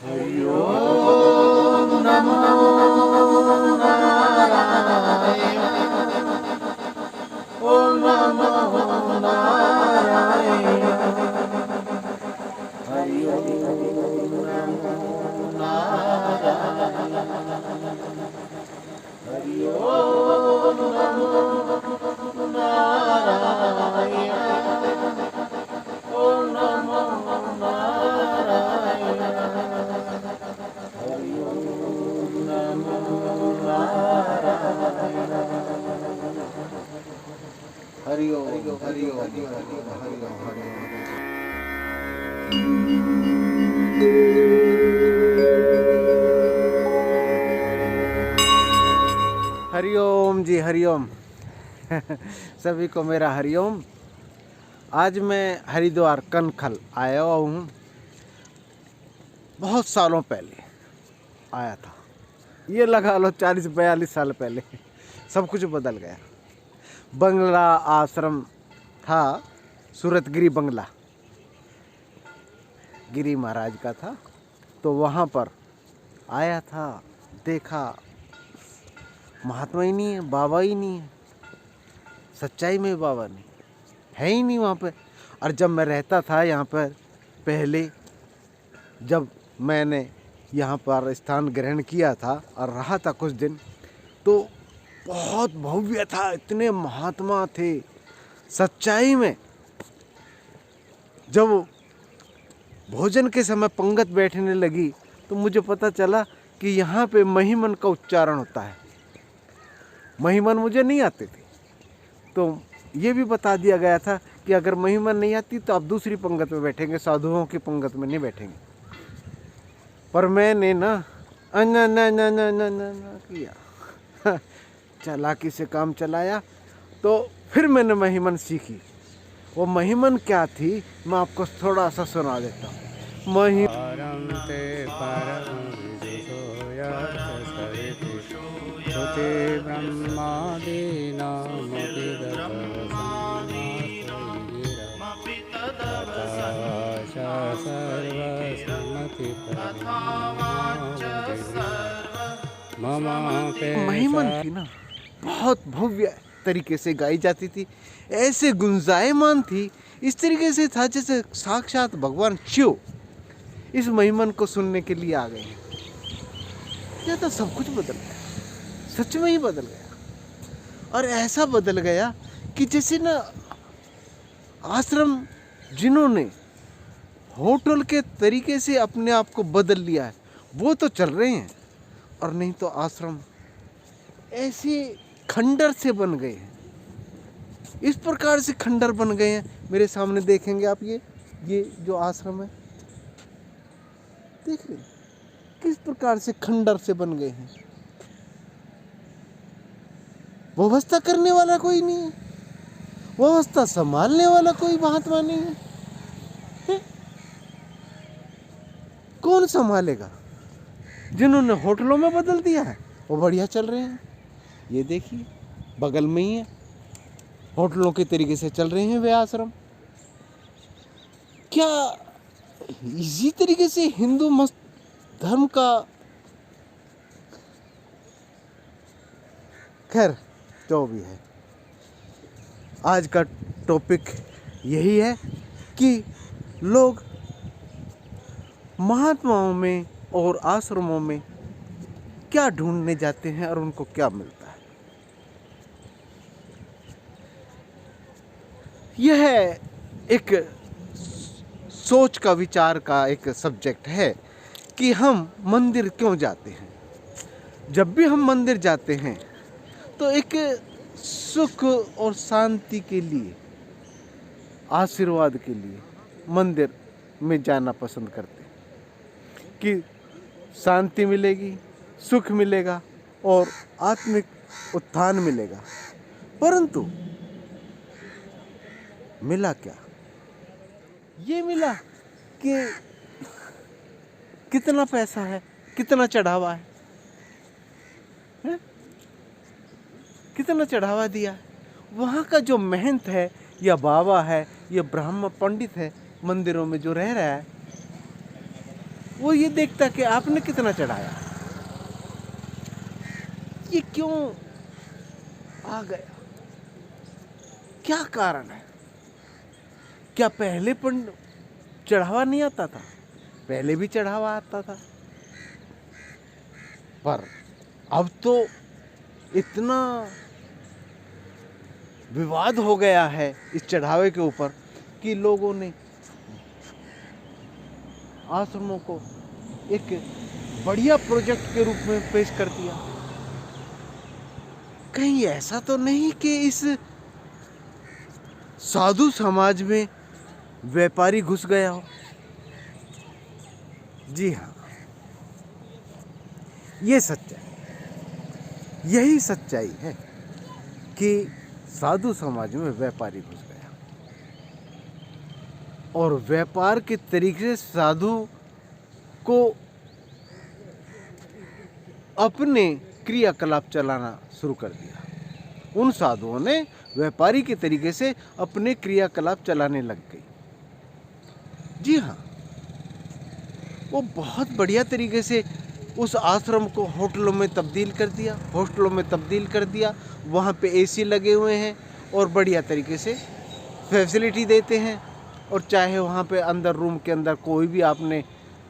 हरि ओम नमो नारायण ओम नमो नारायण हरि ओम नमो नारायण हरि ओम नमो नारायण ओम नमो नारायण हरि ओम नमो नारायण हरि ओम हरि ओम हरि ओम हरि ओम हरि हरिओम जी हरिओम। सभी को मेरा हरिओम। आज मैं हरिद्वार कनखल आया हुआ हूँ। बहुत सालों पहले आया था, ये लगा लो 40-42 साल पहले। सब कुछ बदल गया। बंगला आश्रम था, सूरतगिरी बंगला गिरी महाराज का था। तो वहाँ पर आया था, देखा महात्मा ही नहीं है, बाबा ही नहीं है, सच्चाई में बाबा नहीं है ही नहीं वहाँ पे। और जब मैं रहता था यहाँ पर पहले, जब मैंने यहाँ पर स्थान ग्रहण किया था और रहा था कुछ दिन, तो बहुत भव्य था, इतने महात्मा थे सच्चाई में। जब भोजन के समय पंगत बैठने लगी तो मुझे पता चला कि यहाँ पे महिमन का उच्चारण होता है। महिमन मुझे नहीं आते थे, तो ये भी बता दिया गया था कि अगर महिमन नहीं आती तो आप दूसरी पंगत में बैठेंगे, साधुओं की पंगत में नहीं बैठेंगे। पर मैंने ना किया, चालाकी से काम चलाया। तो फिर मैंने महिमन सीखी। वो महिमन क्या थी, मैं आपको थोड़ा सा सुना देता हूँ। महिमन थी ना, बहुत भव्य तरीके से गाई जाती थी, ऐसे गुंजायमान थी, इस तरीके से था जैसे साक्षात भगवान शिव इस महिमन को सुनने के लिए आ गए हैं। यह तो सब कुछ बदल गया, सच में ही बदल गया। और ऐसा बदल गया कि जैसे ना आश्रम जिन्होंने होटल के तरीके से अपने आप को बदल लिया है वो तो चल रहे हैं, और नहीं तो आश्रम ऐसे खंडर से बन गए हैं। इस प्रकार से खंडर बन गए हैं। मेरे सामने देखेंगे आप, ये जो आश्रम है, देख रहे हैं किस प्रकार से खंडर से बन गए हैं। व्यवस्था करने वाला कोई नहीं है, व्यवस्था संभालने वाला कोई महात्मा नहीं है, है? कौन संभालेगा? जिन्होंने होटलों में बदल दिया है वो बढ़िया चल रहे हैं। ये देखिए बगल में ही है, होटलों के तरीके से चल रहे हैं वे आश्रम। क्या इसी तरीके से हिंदू धर्म का, खैर जो भी है, आज का टॉपिक यही है कि लोग महात्माओं में और आश्रमों में क्या ढूंढने जाते हैं और उनको क्या मिलता है। यह एक सोच का, विचार का एक सब्जेक्ट है कि हम मंदिर क्यों जाते हैं। जब भी हम मंदिर जाते हैं तो एक सुख और शांति के लिए, आशीर्वाद के लिए मंदिर में जाना पसंद करते हैं कि शांति मिलेगी, सुख मिलेगा और आत्मिक उत्थान मिलेगा। परंतु मिला क्या? ये मिला कि कितना पैसा है, कितना चढ़ावा है? कितना चढ़ावा दिया। वहाँ का जो महंत है या बाबा है या ब्राह्मण पंडित है मंदिरों में जो रह रहा है, वो ये देखता कि आपने कितना चढ़ाया, ये क्यों आ गया, क्या कारण है। क्या पहले पण चढ़ावा नहीं आता था? पहले भी चढ़ावा आता था, पर अब तो इतना विवाद हो गया है इस चढ़ावे के ऊपर कि लोगों ने आश्रमों को एक बढ़िया प्रोजेक्ट के रूप में पेश कर दिया। कहीं ऐसा तो नहीं कि इस साधु समाज में व्यापारी घुस गया हो? जी हाँ, ये सच्चाई, यही सच्चाई है कि साधु समाज में व्यापारी घुस गया और व्यापार के तरीके से साधु को अपने क्रियाकलाप चलाना शुरू कर दिया। उन साधुओं ने व्यापारी के तरीके से अपने क्रियाकलाप चलाने लग गई। जी हाँ, वो बहुत बढ़िया तरीके से उस आश्रम को होटलों में तब्दील कर दिया, हॉस्टलों में तब्दील कर दिया। वहाँ पे एसी लगे हुए हैं और बढ़िया तरीके से फैसिलिटी देते हैं। और चाहे वहाँ पे अंदर रूम के अंदर कोई भी आपने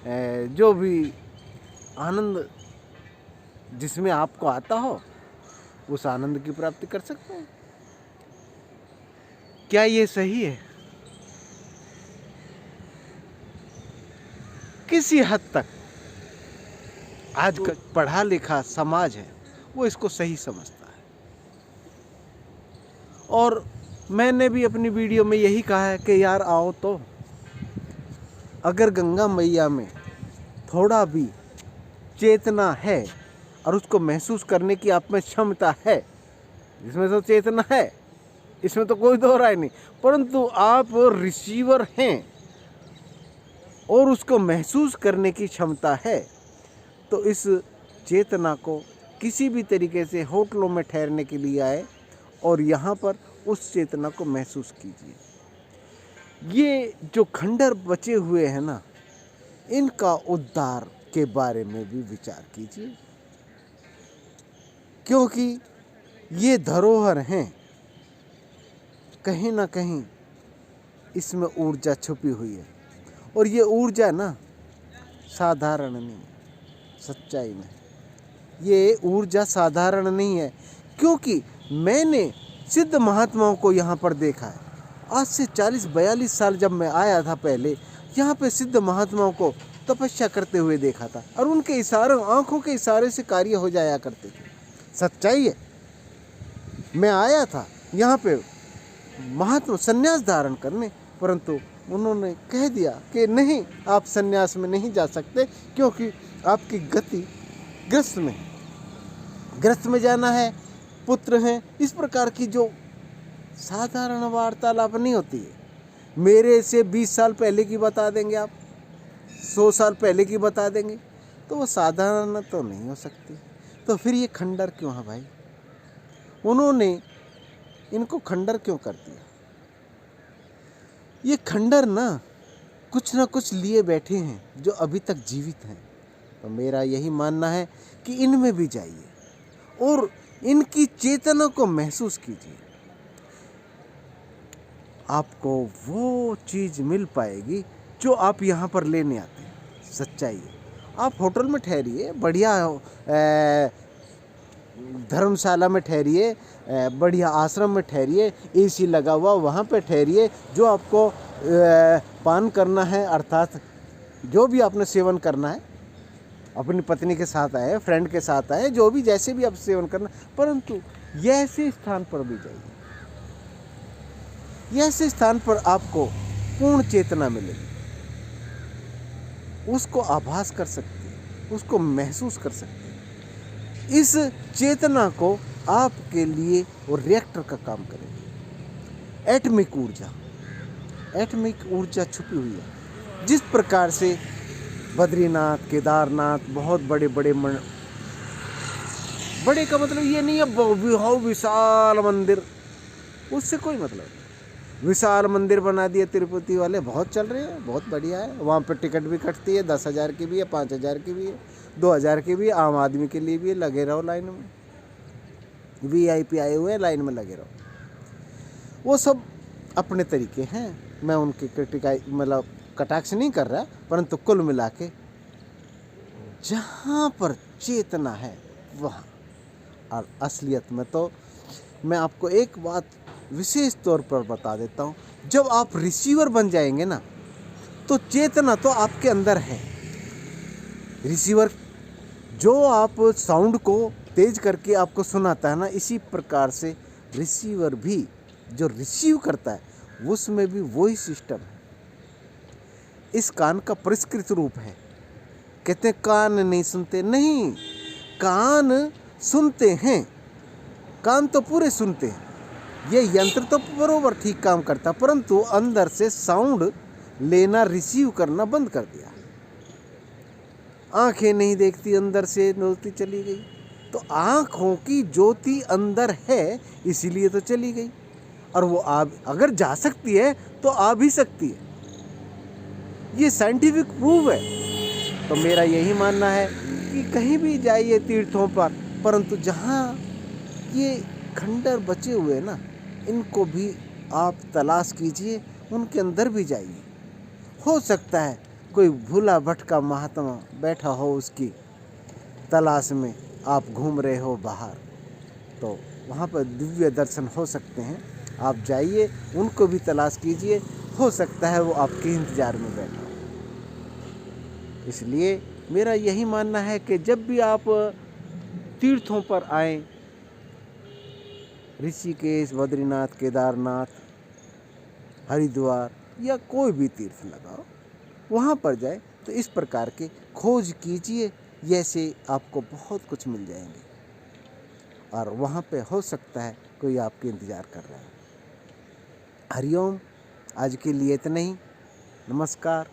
जो भी आनंद जिसमें आपको आता हो उस आनंद की प्राप्ति कर सकते हैं। क्या ये सही है? किसी हद तक आज का पढ़ा लिखा समाज है वो इसको सही समझता है। और मैंने भी अपनी वीडियो में यही कहा है कि यार आओ तो, अगर गंगा मैया में थोड़ा भी चेतना है और उसको महसूस करने की आप में क्षमता है, इसमें तो चेतना है, इसमें तो कोई दो राय नहीं, परंतु आप रिसीवर हैं और उसको महसूस करने की क्षमता है, तो इस चेतना को किसी भी तरीके से होटलों में ठहरने के लिए आए और यहाँ पर उस चेतना को महसूस कीजिए। ये जो खंडर बचे हुए हैं ना, इनका उद्धार के बारे में भी विचार कीजिए, क्योंकि ये धरोहर हैं। कहीं ना कहीं इसमें ऊर्जा छुपी हुई है और ये ऊर्जा ना साधारण नहीं है। सच्चाई में ये ऊर्जा साधारण नहीं है, क्योंकि मैंने सिद्ध महात्माओं को यहाँ पर देखा है। आज से 40-42 साल जब मैं आया था पहले, यहाँ पे सिद्ध महात्माओं को तपस्या करते हुए देखा था और उनके इशारों, आंखों के इशारे से कार्य हो जाया करते थे। सच्चाई है, मैं आया था यहाँ पे महात्मा संन्यास धारण करने, परंतु उन्होंने कह दिया कि नहीं, आप संन्यास में नहीं जा सकते क्योंकि आपकी गति ग्रस्त में जाना है, पुत्र हैं। इस प्रकार की जो साधारण वार्तालाप नहीं होती है। मेरे से 20 साल पहले की बता देंगे आप, 100 साल पहले की बता देंगे, तो वो साधारण तो नहीं हो सकती। तो फिर ये खंडर क्यों है भाई? उन्होंने इनको खंडर क्यों कर दिया? ये खंडर ना कुछ लिए बैठे हैं जो अभी तक जीवित हैं। तो मेरा यही मानना है कि इनमें भी जाइए और इनकी चेतना को महसूस कीजिए। आपको वो चीज़ मिल पाएगी जो आप यहाँ पर लेने आते हैं। सच्चाई है। आप होटल में ठहरिए, बढ़िया धर्मशाला में ठहरिए, बढ़िया आश्रम में ठहरिए, एसी लगा हुआ वहाँ पे ठहरिए। जो आपको पान करना है, अर्थात जो भी आपने सेवन करना है, अपनी पत्नी के साथ आए, फ्रेंड के साथ आए, जो भी जैसे भी आप सेवन करना, परंतु ऐसे स्थान पर भी जाइए। ऐसे स्थान पर आपको पूर्ण चेतना मिलेगी, उसको आभास कर सकते हैं, उसको महसूस कर सकते हैं। इस चेतना को आपके लिए वो रिएक्टर का काम करेगी। एटमिक ऊर्जा छुपी हुई है। जिस प्रकार से बद्रीनाथ, केदारनाथ, बहुत बड़े का मतलब ये नहीं है विशाल मंदिर, उससे कोई मतलब नहीं। विशाल मंदिर बना दिए तिरुपति वाले, बहुत चल रहे हैं, बहुत बढ़िया है। वहाँ पर टिकट भी कटती है, 10,000 की भी है, 5,000 की भी है, 2,000 की भी है, आम आदमी के लिए भी है। लगे रहो लाइन में, VIP आए हुए हैं, लाइन में लगे रहो। वो सब अपने तरीके हैं, मैं उनके मतलब कटाक्ष नहीं कर रहा, परंतु कुल मिला के जहाँ पर चेतना है वहाँ। और असलियत में तो मैं आपको एक बात विशेष तौर पर बता देता हूँ, जब आप रिसीवर बन जाएंगे ना, तो चेतना तो आपके अंदर है। रिसीवर जो आप साउंड को तेज करके आपको सुनाता है ना, इसी प्रकार से रिसीवर भी जो रिसीव करता है उसमें भी वही सिस्टम है। इस कान का परिष्कृत रूप है। कहते हैं कान नहीं सुनते, नहीं, कान सुनते हैं, कान तो पूरे सुनते हैं। ये यंत्र तो बरोबर ठीक काम करता, परंतु अंदर से साउंड लेना, रिसीव करना बंद कर दिया। आंखें नहीं देखती, अंदर से ज्योति चली गई। तो आंखों की ज्योति अंदर है, इसीलिए तो चली गई। और वो अगर जा सकती है तो आ भी सकती है, ये साइंटिफिक प्रूव है। तो मेरा यही मानना है कि कहीं भी जाइए तीर्थों पर, परंतु जहाँ ये खंडर बचे हुए ना, इनको भी आप तलाश कीजिए, उनके अंदर भी जाइए। हो सकता है कोई भूला भटका महात्मा बैठा हो, उसकी तलाश में आप घूम रहे हो बाहर, तो वहाँ पर दिव्य दर्शन हो सकते हैं। आप जाइए, उनको भी तलाश कीजिए, हो सकता है वो आपके इंतज़ार में बैठा हो। इसलिए मेरा यही मानना है कि जब भी आप तीर्थों पर आएँ, ऋषिकेश, बद्रीनाथ, केदारनाथ, हरिद्वार या कोई भी तीर्थ लगाओ, वहाँ पर जाए तो इस प्रकार के खोज कीजिए, जैसे आपको बहुत कुछ मिल जाएंगे। और वहाँ पे हो सकता है कोई आपके इंतज़ार कर रहा है। हरिओम। आज के लिए इतना ही। नमस्कार।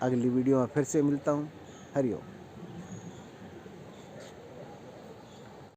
अगली वीडियो में फिर से मिलता हूँ। हरिओम।